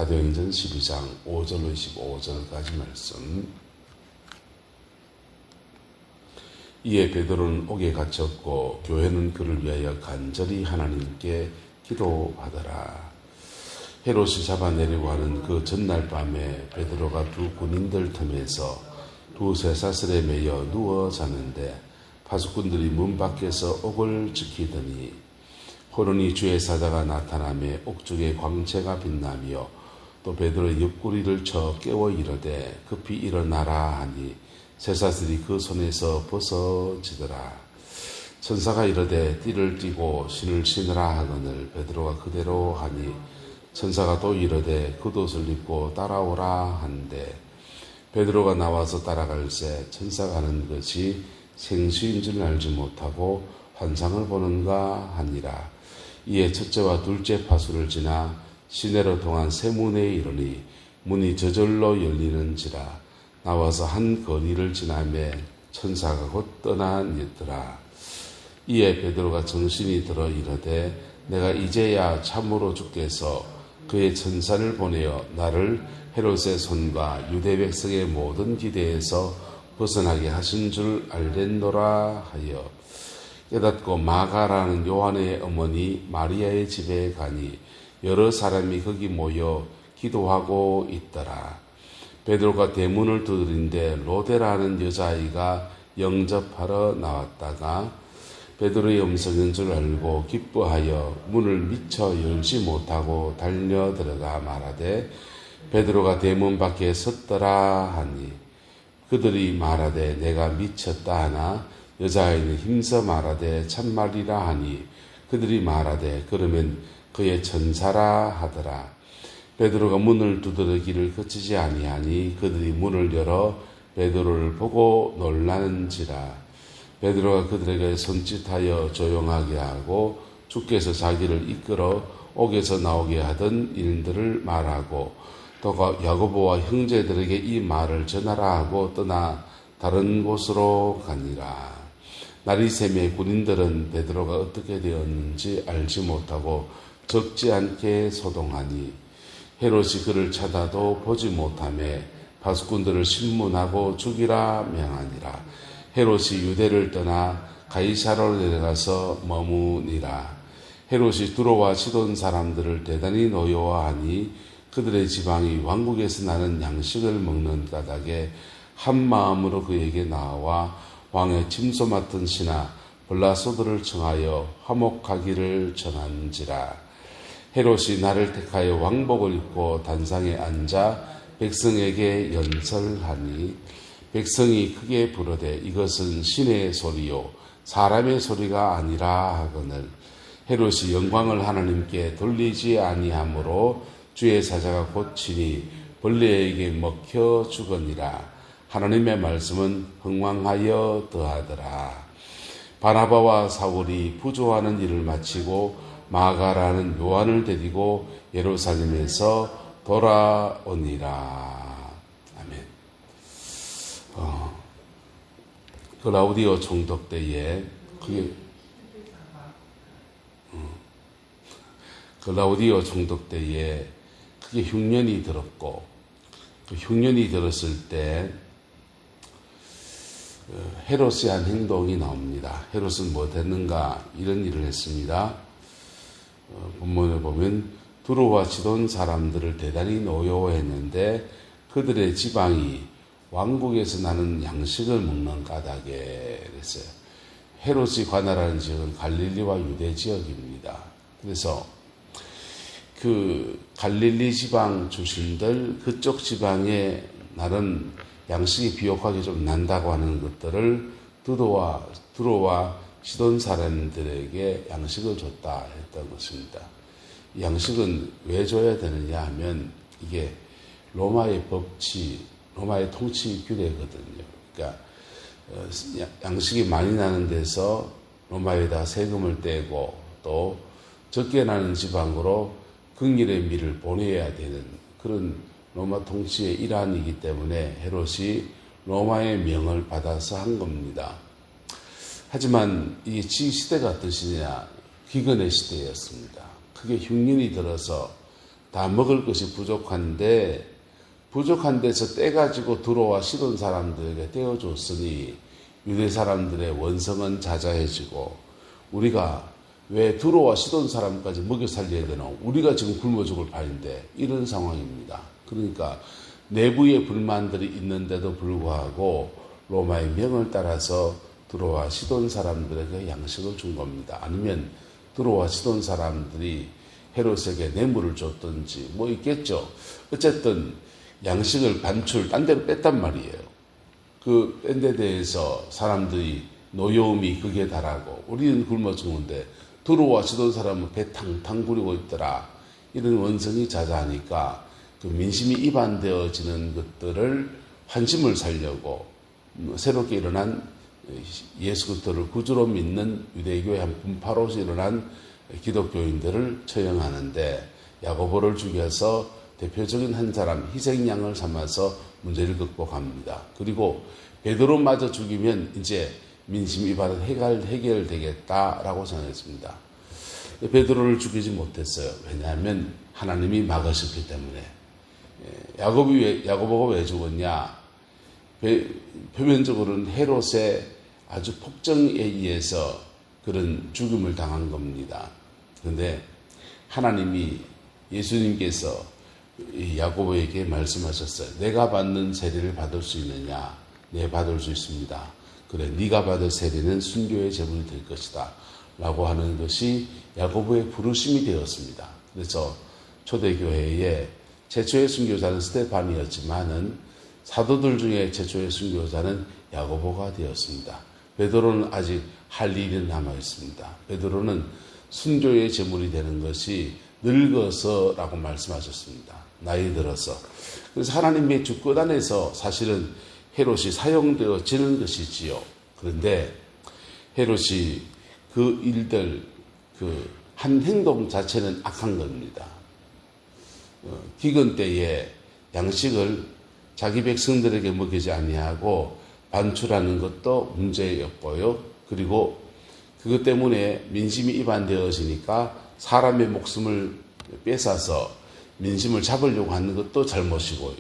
사도행전 12장 5절로 25절까지 말씀. 이에 베드로는 옥에 갇혔고 교회는 그를 위하여 간절히 하나님께 기도하더라. 헤롯이 잡아내려고 하는 그 전날 밤에 베드로가 두 군인들 틈에서 두 쇠사슬에 매여 누워 자는데 파수꾼들이 문 밖에서 옥을 지키더니 호련히 주의 사자가 나타나며 옥중에 광채가 빛나며 또 베드로의 옆구리를 쳐 깨워 이르되 급히 일어나라 하니 쇠사슬이 그 손에서 벗어지더라. 천사가 이르되 띠를 띠고 신을 신으라 하거늘 베드로가 그대로 하니 천사가 또 이르되 겉옷을 입고 따라오라 한데 베드로가 나와서 따라갈새 천사가 하는 것이 생수인 줄 알지 못하고 환상을 보는가 하니라. 이에 첫째와 둘째 파수를 지나 시내로 통한 새 문에 이르니 문이 저절로 열리는지라. 나와서 한 거리를 지나매 천사가 곧 떠나니더라. 이에 베드로가 정신이 들어 이르되 내가 이제야 참으로 주께서 그의 천사를 보내어 나를 헤롯의 손과 유대 백성의 모든 기대에서 벗어나게 하신 줄 알겠노라 하여 깨닫고 마가라는 요한의 어머니 마리아의 집에 가니 여러 사람이 거기 모여 기도하고 있더라. 베드로가 대문을 두드린데 로데라는 여자아이가 영접하러 나왔다가 베드로의 음성인 줄 알고 기뻐하여 문을 미처 열지 못하고 달려 들어가 말하되 베드로가 대문 밖에 섰더라 하니 그들이 말하되 내가 미쳤다 하나 여자아이는 힘써 말하되 참말이라 하니 그들이 말하되 그러면 그의 천사라 하더라. 베드로가 문을 두드리기를 그치지 아니하니 그들이 문을 열어 베드로를 보고 놀라는지라. 베드로가 그들에게 손짓하여 조용하게 하고 주께서 자기를 이끌어 옥에서 나오게 하던 일들을 말하고 또 야고보와 형제들에게 이 말을 전하라 하고 떠나 다른 곳으로 가니라. 날이 새매 군인들은 베드로가 어떻게 되었는지 알지 못하고 적지 않게 소동하니 헤롯이 그를 찾아도 보지 못하매 파수꾼들을 신문하고 죽이라 명하니라. 헤롯이 유대를 떠나 가이사라로 내려가서 머무니라. 헤롯이 두로와 시돈 사람들을 대단히 노여워하니 그들의 지방이 왕국에서 나는 양식을 먹는 까닭에 한 마음으로 그에게 나와 왕의 침소 맡은 신하 블라소들을 청하여 화목하기를 전한지라. 헤롯이 나를 택하여 왕복을 입고 단상에 앉아 백성에게 연설하니 백성이 크게 부르되 이것은 신의 소리요 사람의 소리가 아니라 하거늘 헤롯이 영광을 하나님께 돌리지 아니하므로 주의 사자가 고치니 벌레에게 먹혀 죽으니라. 하나님의 말씀은 흥왕하여 더하더라. 바나바와 사울이 부조하는 일을 마치고 마가라는 요한을 데리고 예루살렘에서 돌아오니라. 아멘. 글라우디오 총독 때에 글라우디오 총독 때에 크게 흉년이 들었고 그 흉년이 들었을 때 헤롯이 한 행동이 나옵니다. 헤롯은 뭐 됐는가 이런 일을 했습니다. 본문에 보면 두로와 시돈 사람들을 대단히 노여워했는데 그들의 지방이 왕국에서 나는 양식을 먹는 까닭에 그랬어요. 헤롯이 관할하는 지역은 갈릴리와 유대 지역입니다. 그래서 그 갈릴리 지방 출신들 그쪽 지방에 나는 양식이 비옥하게 좀 난다고 하는 것들을 두로와 시돈 사람들에게 양식을 줬다 했던 것입니다. 양식은 왜 줘야 되느냐 하면 이게 로마의 법치, 로마의 통치 규례거든요. 그러니까 양식이 많이 나는 데서 로마에다 세금을 떼고 또 적게 나는 지방으로 긍휼의 미를 보내야 되는 그런 로마 통치의 일환이기 때문에 헤롯이 로마의 명을 받아서 한 겁니다. 하지만 이게 시대가 어떤 시대냐? 기근의 시대였습니다. 크게 흉년이 들어서 다 먹을 것이 부족한 데서 떼가지고 들어와 시돈 사람들에게 떼어줬으니 유대 사람들의 원성은 자자해지고 우리가 왜 들어와 시돈 사람까지 먹여 살려야 되노? 우리가 지금 굶어 죽을 판인데 이런 상황입니다. 그러니까 내부의 불만들이 있는데도 불구하고 로마의 명을 따라서 들어와 시돈 사람들에게 양식을 준 겁니다. 아니면 들어와 시돈 사람들이 헤롯에게 뇌물을 줬든지 뭐 있겠죠. 어쨌든 양식을 딴 데로 뺐단 말이에요. 그 뺀 데 대해서 사람들이 노여움이 극에 달하고 우리는 굶어 죽는데 들어와 시돈 사람은 배 탕탕 부리고 있더라. 이런 원성이 자자하니까 그 민심이 이반되어지는 것들을 환심을 살려고 새롭게 일어난 예수 그리스도를 구주로 믿는 유대교의 한 분파로서 일어난 기독교인들을 처형하는데 야고보를 죽여서 대표적인 한 사람 희생양을 삼아서 문제를 극복합니다. 그리고 베드로마저 죽이면 이제 민심 위반은 해결되겠다라고 생각했습니다. 베드로를 죽이지 못했어요. 왜냐하면 하나님이 막으셨기 때문에. 야고보가 왜 죽었냐? 표면적으로는 헤롯의 아주 폭정에 의해서 그런 죽음을 당한 겁니다. 그런데 하나님이 예수님께서 야고보에게 말씀하셨어요. 내가 받는 세리를 받을 수 있느냐? 네, 받을 수 있습니다. 그래, 네가 받을 세리는 순교의 제물이 될 것이다 라고 하는 것이 야고보의 부르심이 되었습니다. 그래서 초대교회의 최초의 순교자는 스데반이었지만은 사도들 중에 최초의 순교자는 야고보가 되었습니다. 베드로는 아직 할 일이 남아 있습니다. 베드로는 순교의 제물이 되는 것이 늙어서라고 말씀하셨습니다. 나이 들어서. 그래서 하나님의 주 끝 안에서 사실은 헤롯이 사용되어지는 것이지요. 그런데 헤롯이 그 일들, 한 행동 자체는 악한 겁니다. 기근 때에 양식을 자기 백성들에게 먹이지 아니하고 반출하는 것도 문제였고요. 그리고 그것 때문에 민심이 이반되어지니까 사람의 목숨을 뺏어서 민심을 잡으려고 하는 것도 잘못이고요.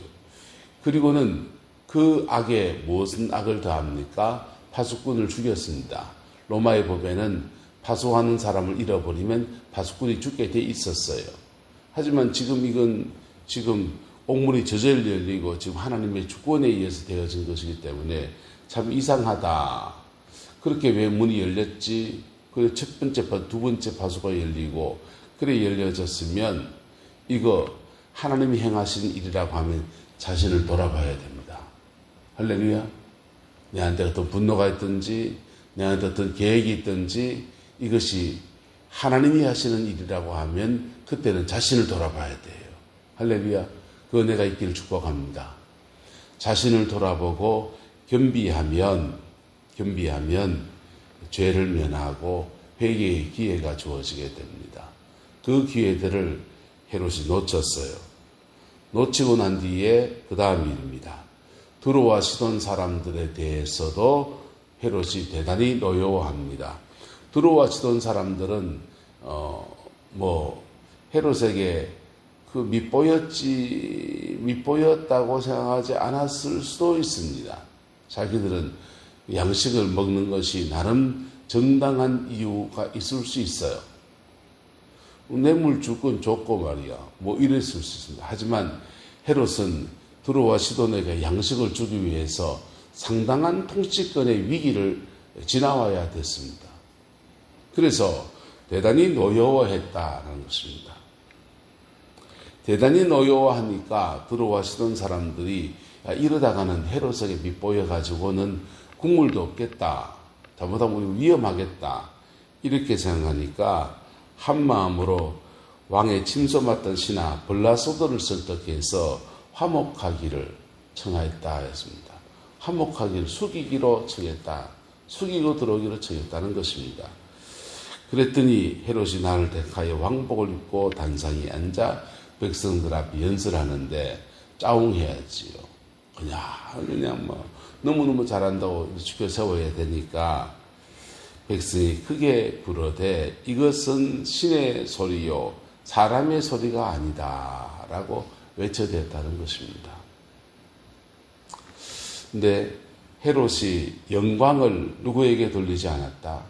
그리고는 그 악에 무슨 악을 더합니까? 파수꾼을 죽였습니다. 로마의 법에는 파수하는 사람을 잃어버리면 파수꾼이 죽게 돼 있었어요. 하지만 지금 옥문이 저절로 열리고 지금 하나님의 주권에 의해서 되어진 것이기 때문에 참 이상하다. 그렇게 왜 문이 열렸지? 그래 첫 번째, 두 번째 파수가 열리고 그래 열려졌으면 이거 하나님이 행하신 일이라고 하면 자신을 돌아봐야 됩니다. 할렐루야. 내한테 어떤 분노가 있든지 내한테 어떤 계획이 있든지 이것이 하나님이 하시는 일이라고 하면 그때는 자신을 돌아봐야 돼요. 할렐루야. 그 은혜가 있기를 축복합니다. 자신을 돌아보고 겸비하면 죄를 면하고 회개의 기회가 주어지게 됩니다. 그 기회들을 헤롯이 놓쳤어요. 놓치고 난 뒤에 그 다음 일입니다. 들어와 시돈 사람들에 대해서도 헤롯이 대단히 노여워합니다. 들어와 시돈 사람들은 헤롯에게 밑보였다고 생각하지 않았을 수도 있습니다. 자기들은 양식을 먹는 것이 나름 정당한 이유가 있을 수 있어요. 뇌물 줄 건 줬고 말이야. 이랬을 수 있습니다. 하지만 헤롯은 두로와 시돈에게 양식을 주기 위해서 상당한 통치권의 위기를 지나와야 됐습니다. 그래서 대단히 노여워했다는 것입니다. 대단히 노여워하니까 두로와 시돈 사람들이 이러다가는 헤롯에게 밑보여가지고는 국물도 없겠다. 잘못하면 우리 위험하겠다. 이렇게 생각하니까 한 마음으로 왕의 침소 맡던 신하 블라소도를 설득해서 화목하기를 청하였다 하였습니다. 화목하기를 숙이기로 청했다. 숙이고 들어오기로 청했다는 것입니다. 그랬더니 헤롯이 나를 택하여 왕복을 입고 단상에 앉아 백성들 앞에 연설하는데 짜웅해야지요. 그냥 너무너무 잘한다고 죽여 세워야 되니까 백성이 크게 부르되 이것은 신의 소리요 사람의 소리가 아니다 라고 외쳐댔다는 것입니다. 근데 헤롯이 영광을 누구에게 돌리지 않았다?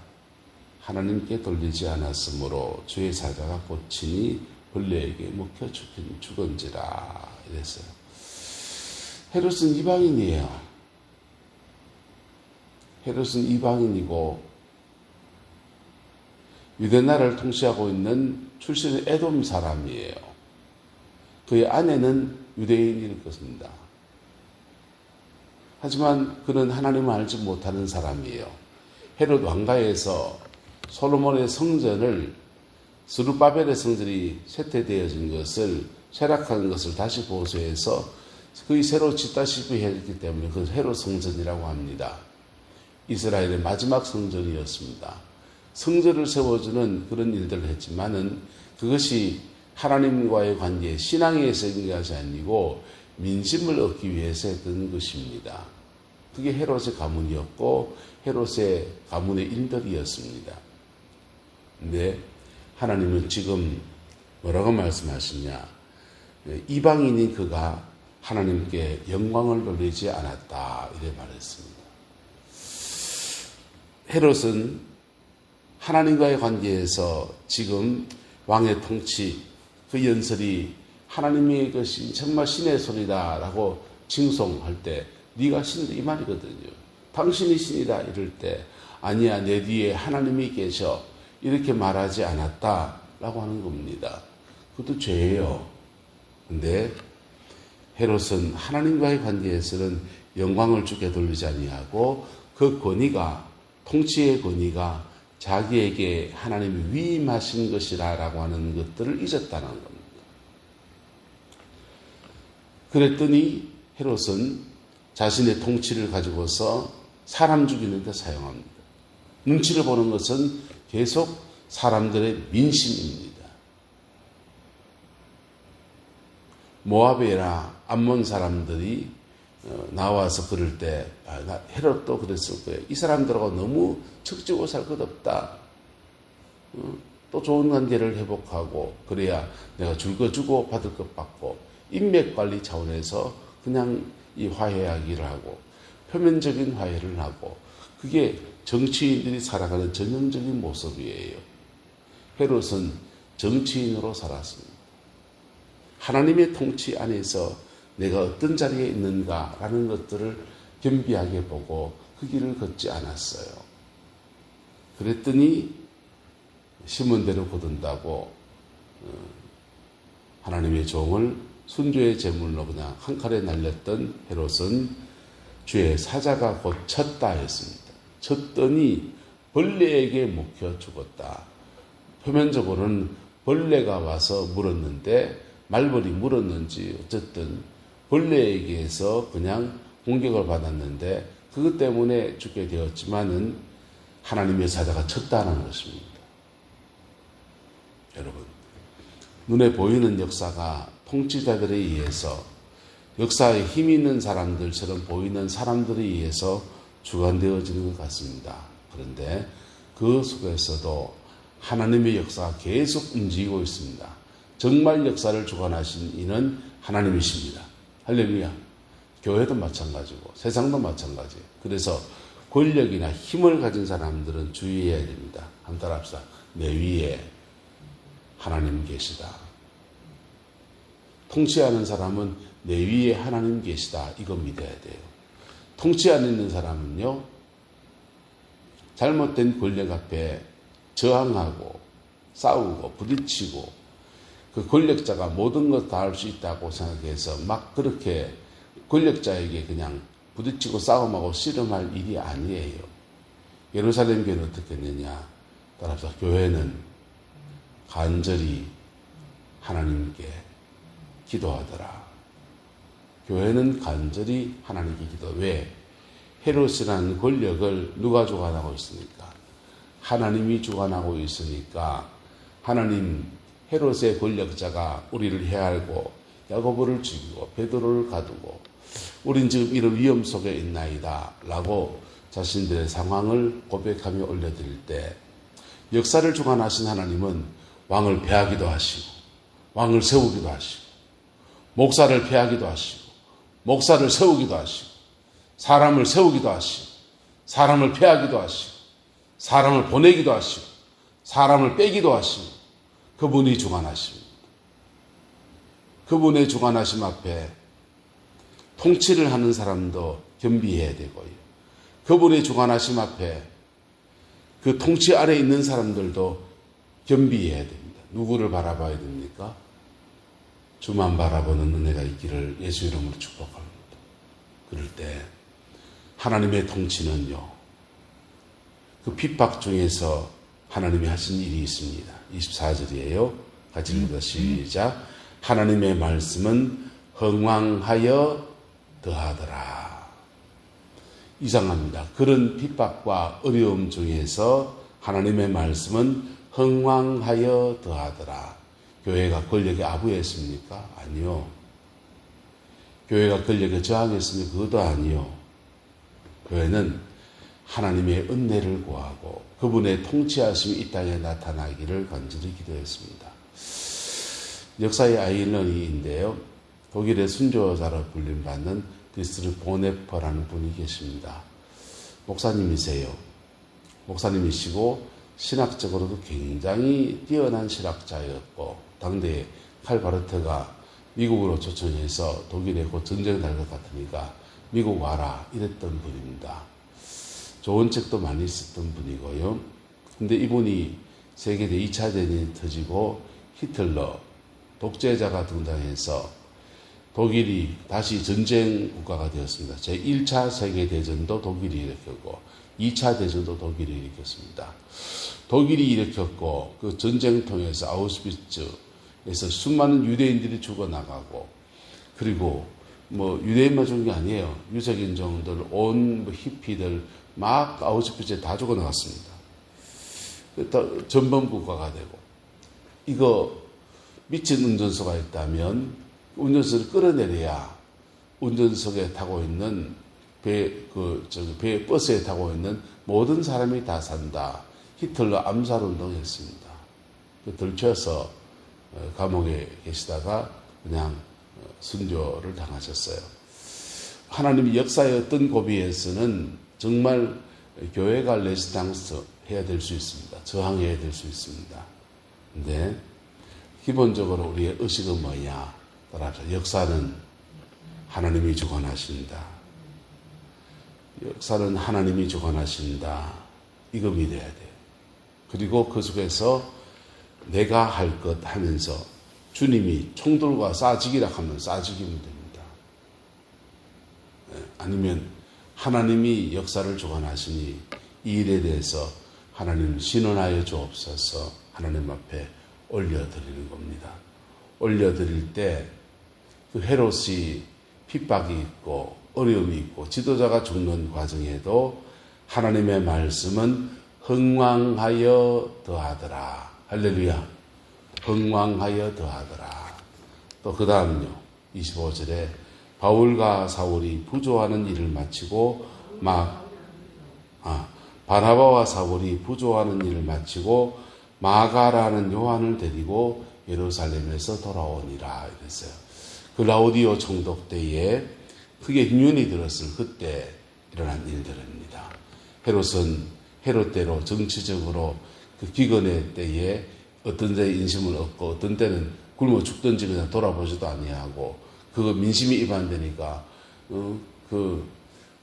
하나님께 돌리지 않았으므로 주의 사자가 고치니 벌레에게 먹혀 죽은지라 이랬어요. 헤롯은 이방인이에요. 헤롯은 이방인이고 유대 나라를 통치하고 있는 출신의 에돔 사람이에요. 그의 아내는 유대인일 것입니다. 하지만 그는 하나님을 알지 못하는 사람이에요. 헤롯 왕가에서 솔로몬의 성전을 스룹바벨의 성전이 쇠퇴되어진 것을 쇠락한 것을 다시 보수해서 거의 새로 짓다시피 했기 때문에 그걸 헤롯 성전이라고 합니다. 이스라엘의 마지막 성전이었습니다. 성전을 세워주는 그런 일들을 했지만은 그것이 하나님과의 관계, 신앙에서 있는 것이 아니고 민심을 얻기 위해서 했던 것입니다. 그게 헤롯의 가문이었고 헤롯의 가문의 일들이었습니다. 근데 하나님은 지금 뭐라고 말씀하시냐? 이방인이 그가 하나님께 영광을 돌리지 않았다 이렇게 말했습니다. 헤롯은 하나님과의 관계에서 지금 왕의 통치, 그 연설이 하나님의 것이 정말 신의 소리다라고 칭송할 때 네가 신이다 이 말이거든요. 당신이 신이다 이럴 때 아니야 내 뒤에 하나님이 계셔 이렇게 말하지 않았다라고 하는 겁니다. 그것도 죄예요. 근데 헤롯은 하나님과의 관계에서는 영광을 주께 돌리지 아니하고 그 권위가 통치의 권위가 자기에게 하나님이 위임하신 것이라고 하는 것들을 잊었다는 겁니다. 그랬더니 헤롯은 자신의 통치를 가지고서 사람 죽이는 데 사용합니다. 눈치를 보는 것은 계속 사람들의 민심입니다. 모압이나 암몬 사람들이 나와서 그럴 때 헤롯도 그랬을 거예요. 이 사람들하고 너무 척지고 살 것 없다. 또 좋은 관계를 회복하고 그래야 내가 줄 거 주고 받을 것 받고 인맥 관리 차원에서 그냥 이 화해하기를 하고 표면적인 화해를 하고 그게 정치인들이 살아가는 전형적인 모습이에요. 헤롯은 정치인으로 살았습니다. 하나님의 통치 안에서 내가 어떤 자리에 있는가라는 것들을 겸비하게 보고 그 길을 걷지 않았어요. 그랬더니 심은대로 거둔다고 하나님의 종을 순교의 제물로 그냥 한 칼에 날렸던 헤롯은 주의 사자가 곧 쳤다 했습니다. 쳤더니 벌레에게 먹혀 죽었다. 표면적으로는 벌레가 와서 물었는데 말벌이 물었는지 어쨌든 벌레에게서 그냥 공격을 받았는데 그것 때문에 죽게 되었지만은 하나님의 사자가 쳤다는 것입니다. 여러분, 눈에 보이는 역사가 통치자들에 의해서 역사에 힘 있는 사람들처럼 보이는 사람들에 의해서 주관되어지는 것 같습니다. 그런데 그 속에서도 하나님의 역사가 계속 움직이고 있습니다. 정말 역사를 주관하신 이는 하나님이십니다. 할렐루야. 교회도 마찬가지고 세상도 마찬가지예요. 그래서 권력이나 힘을 가진 사람들은 주의해야 됩니다. 한번 따라합시다. 내 위에 하나님 계시다. 통치하는 사람은 내 위에 하나님 계시다. 이거 믿어야 돼요. 통치 안 있는 사람은요, 잘못된 권력 앞에 저항하고 싸우고 부딪히고 그 권력자가 모든 것 다 할 수 있다고 생각해서 막 그렇게 권력자에게 그냥 부딪히고 싸움하고 씨름할 일이 아니에요. 예루살렘 교회는 어떻게 했느냐? 따라서 교회는 간절히 하나님께 기도하더라. 교회는 간절히 하나님께 기도. 왜? 헤롯이라는 권력을 누가 주관하고 있으니까? 하나님이 주관하고 있으니까 하나님 헤롯의 권력자가 우리를 해하고 야고보를 죽이고 베드로를 가두고 우린 지금 이런 위험 속에 있나이다 라고 자신들의 상황을 고백하며 올려드릴 때 역사를 주관하신 하나님은 왕을 배하기도 하시고 왕을 세우기도 하시고, 목사를 폐하기도 하시고, 목사를 세우기도 하시고, 사람을 세우기도 하시고, 사람을 폐하기도 하시고, 사람을 보내기도 하시고, 사람을 빼기도 하시고, 그분이 주관하십니다. 그분의 주관하심 앞에 통치를 하는 사람도 겸비해야 되고요. 그분의 주관하심 앞에 그 통치 아래 있는 사람들도 겸비해야 됩니다. 누구를 바라봐야 됩니까? 주만 바라보는 은혜가 있기를 예수 이름으로 축복합니다. 그럴 때 하나님의 통치는요, 그 핍박 중에서 하나님이 하신 일이 있습니다. 24절이에요. 같이 읽어보자. 시작. 하나님의 말씀은 흥왕하여 더하더라. 이상합니다. 그런 핍박과 어려움 중에서 하나님의 말씀은 흥왕하여 더하더라. 교회가 권력에 아부했습니까? 아니요. 교회가 권력에 저항했습니까? 그것도 아니요. 교회는 하나님의 은혜를 구하고 그분의 통치하심이 이 땅에 나타나기를 간절히 기도했습니다. 역사의 아이러니인데요. 독일의 순교자로 불림받는 크리스트 보네퍼라는 분이 계십니다. 목사님이세요. 목사님이시고 신학적으로도 굉장히 뛰어난 신학자였고, 당대에 칼바르트가 미국으로 초청해서 독일에 곧 전쟁 날 것 같으니까 미국 와라 이랬던 분입니다. 좋은 책도 많이 썼던 분이고요. 근데 이분이 세계대 2차 대전이 터지고 히틀러 독재자가 등장해서 독일이 다시 전쟁 국가가 되었습니다. 제1차 세계대전도 독일이 일으켰고 2차 대전도 독일이 일으켰습니다. 독일이 일으켰고 그 전쟁 통해서 아우슈비츠에서 수많은 유대인들이 죽어나가고, 그리고 유대인만 죽은 게 아니에요. 유색인종들, 온 히피들 막 아우슈비츠에 다 죽어나갔습니다. 전범 국가가 되고, 이거 미친 운전수가 있다면 운전수를 끌어내려야 운전석에 타고 있는 버스에 타고 있는 모든 사람이 다 산다. 히틀러 암살운동을 했습니다. 들쳐서 감옥에 계시다가 그냥 순교를 당하셨어요. 하나님이 역사의 어떤 고비에서는 정말 교회가 레지스탕스 해야 될 수 있습니다. 저항해야 될 수 있습니다. 근데 기본적으로 우리의 의식은 뭐냐? 따라서 역사는 하나님이 주관하신다. 역사는 하나님이 주관하신다. 이거 믿어야 돼요. 그리고 그 속에서 내가 할 것 하면서 주님이 총들과 쏴지기라 하면 쏴지기면 됩니다. 아니면 하나님이 역사를 주관하시니 이 일에 대해서 하나님 신원하여 주옵소서 하나님 앞에 올려드리는 겁니다. 올려드릴 때 그 헤롯이 핍박이 있고 어려움이 있고 지도자가 죽는 과정에도 하나님의 말씀은 흥왕하여 더하더라. 할렐루야. 흥왕하여 더하더라. 또 그 다음은요. 25절에 바울과 사울이 부조하는 일을 마치고 바나바와 사울이 부조하는 일을 마치고 마가라는 요한을 데리고 예루살렘에서 돌아오니라 이랬어요. 그 라우디오 총독 때에 크게 흉년이 들었을 그때 일어난 일들입니다. 헤롯은 헤롯대로 정치적으로 그 기근의 때에 어떤 데에 인심을 얻고 어떤 때는 굶어 죽든지 그냥 돌아보지도 아니하고, 그거 민심이 위반되니까 그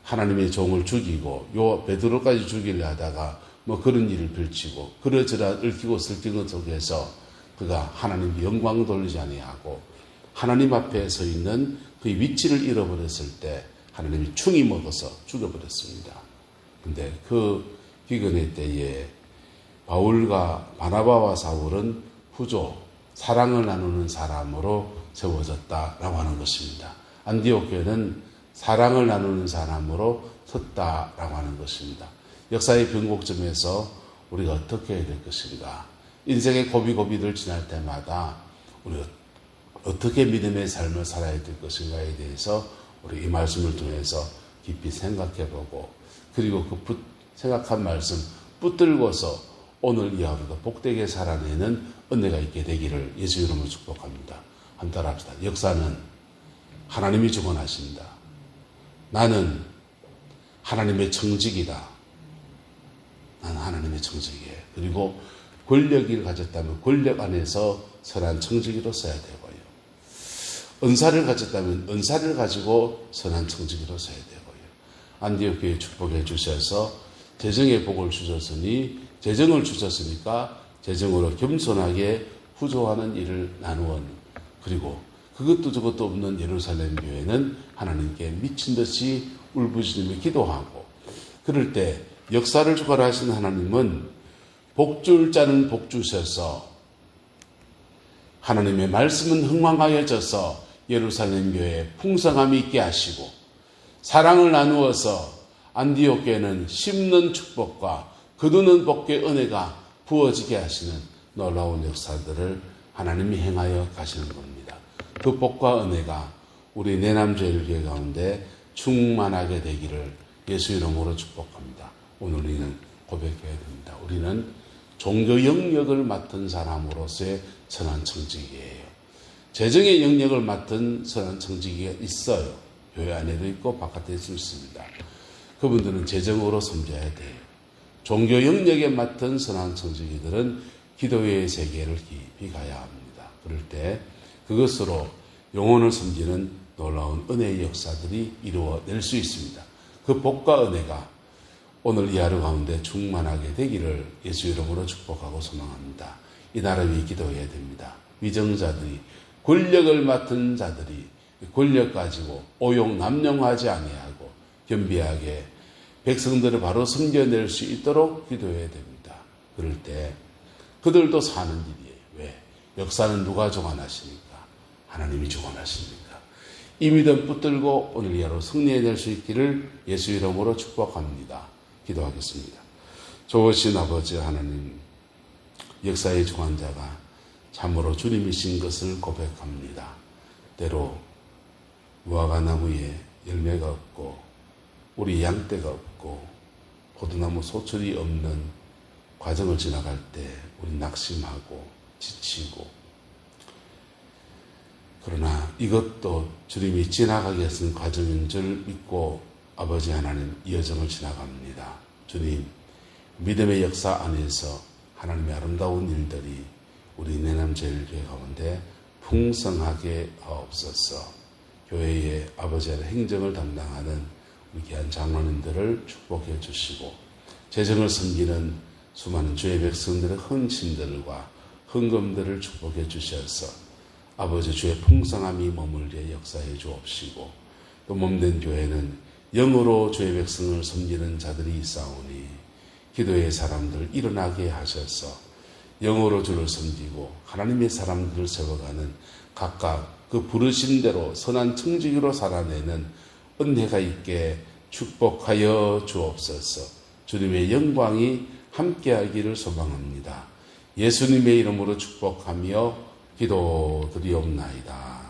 하나님의 종을 죽이고 요 베드로까지 죽이려 하다가 그런 일을 펼치고, 그러저러 얽히고 설킨 속에서 그가 하나님 영광 돌리지 아니하고 하나님 앞에 서 있는 그 위치를 잃어버렸을 때 하나님이 충이 먹어서 죽여버렸습니다. 근데 그 기근의 때에 바울과 바나바와 사울은 부조, 사랑을 나누는 사람으로 세워졌다라고 하는 것입니다. 안디옥 교회는 사랑을 나누는 사람으로 섰다라고 하는 것입니다. 역사의 변곡점에서 우리가 어떻게 해야 될 것인가? 인생의 고비고비를 지날 때마다 우리가 어떻게 믿음의 삶을 살아야 될 것인가에 대해서 우리 이 말씀을 통해서 깊이 생각해 보고, 그리고 그 생각한 말씀 붙들고서 오늘 이 하루도 복되게 살아내는 은혜가 있게 되기를 예수 이름으로 축복합니다. 한 달 합시다. 역사는 하나님이 주관하신다. 나는 하나님의 청직이다. 나는 하나님의 청직이에요. 그리고 권력을 가졌다면 권력 안에서 선한 청지기로 써야 되고요. 은사를 가졌다면 은사를 가지고 선한 청지기로 써야 되고요. 안디옥 교회 축복해 주셔서 재정의 복을 재정을 주셨으니까 재정으로 겸손하게 후조하는 일을 나누어, 그리고 그것도 저것도 없는 예루살렘 교회는 하나님께 미친 듯이 울부짖으며 기도하고, 그럴 때 역사를 주관하신 하나님은 복줄 자는 복 주셔서 하나님의 말씀은 흥왕하여져서 예루살렘 교회에 풍성함이 있게 하시고, 사랑을 나누어서 안디옥 교회는 심는 축복과 거두는 복의 은혜가 부어지게 하시는 놀라운 역사들을 하나님이 행하여 가시는 겁니다. 그 복과 은혜가 우리 내남제일교회 가운데 충만하게 되기를 예수 이름으로 축복합니다. 오늘 우리는 고백해야 됩니다. 우리는 종교 영역을 맡은 사람으로서의 선한 청지기예요. 재정의 영역을 맡은 선한 청지기가 있어요. 교회 안에도 있고 바깥에도 있습니다. 그분들은 재정으로 섬겨야 돼요. 종교 영역에 맡은 선한 청지기들은 기도의 세계를 깊이 가야 합니다. 그럴 때 그것으로 영혼을 섬기는 놀라운 은혜의 역사들이 이루어낼 수 있습니다. 그 복과 은혜가 오늘 이 하루 가운데 충만하게 되기를 예수 이름으로 축복하고 소망합니다. 이 나라 위에 기도해야 됩니다. 위정자들이, 권력을 맡은 자들이 권력 가지고 오용남용하지 아니하고 겸비하게 백성들을 바로 섬겨낼 수 있도록 기도해야 됩니다. 그럴 때 그들도 사는 일이에요. 왜? 역사는 누가 주관하십니까? 하나님이 주관하십니까? 이 믿음 붙들고 오늘 이 하루 승리해낼 수 있기를 예수 이름으로 축복합니다. 기도하겠습니다. 좋으신 아버지 하나님, 역사의 주관자가 참으로 주님이신 것을 고백합니다. 때로 무화과 나무에 열매가 없고 우리 양떼가 없고 포도나무 소출이 없는 과정을 지나갈 때 우리 낙심하고 지치고, 그러나 이것도 주님이 지나가게 하신 과정인 줄 믿고 아버지 하나님 이 여정을 지나갑니다. 주님, 믿음의 역사 안에서 하나님의 아름다운 일들이 우리 내남제일교회 가운데 풍성하게 하옵소서. 교회의 아버지의 행정을 담당하는 우리 귀한 장로님들을 축복해 주시고, 재정을 섬기는 수많은 주의 백성들의 헌신들과 헌금들을 축복해 주셔서 아버지 주의 풍성함이 머물게 역사해 주옵시고, 또 몸된 교회는 영으로 주의 백성을 섬기는 자들이 있사오니 기도의 사람들 일어나게 하셔서 영으로 주를 섬기고 하나님의 사람들을 세워가는 각각 그 부르신 대로 선한 청지기로 살아내는 은혜가 있게 축복하여 주옵소서. 주님의 영광이 함께하기를 소망합니다. 예수님의 이름으로 축복하며 기도드리옵나이다.